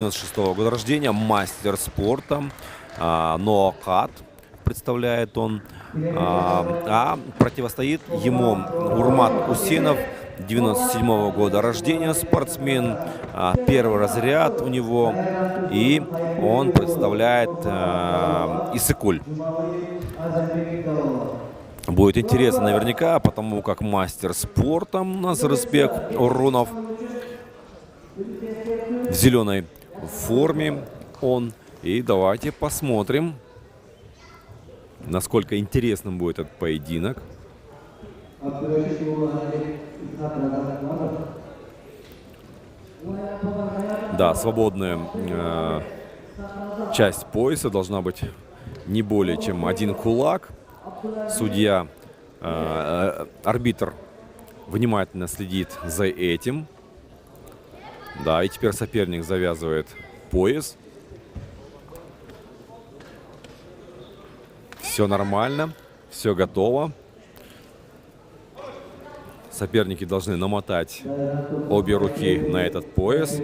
96-го года рождения, мастер спорта, ноокат представляет он, противостоит ему Урмат Усенов, 97-го года рождения, спортсмен, первый разряд у него, и он представляет Иссык-Куль. Будет интересно наверняка, потому как мастер спорта Назарбек Орунов в зеленой форме он. И давайте посмотрим, насколько интересным будет этот поединок. Да, свободная часть пояса должна быть не более чем один кулак. Судья, арбитр внимательно следит за этим. Да, и теперь соперник завязывает пояс. Все нормально, все готово. Соперники должны намотать обе руки на этот пояс.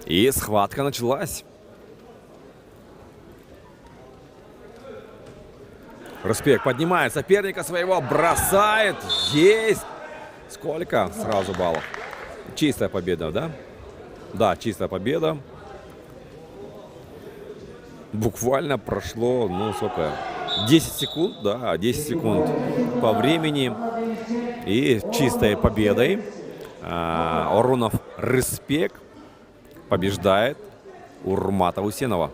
И схватка началась. Рыспек поднимает соперника своего, бросает. Есть! Сколько? Сразу баллов. Чистая победа, да? Да, чистая победа. Буквально прошло, ну, сколько? 10 секунд, да, 10 секунд по времени. И чистой победой Орунов Рыспек побеждает Урмата Усенова.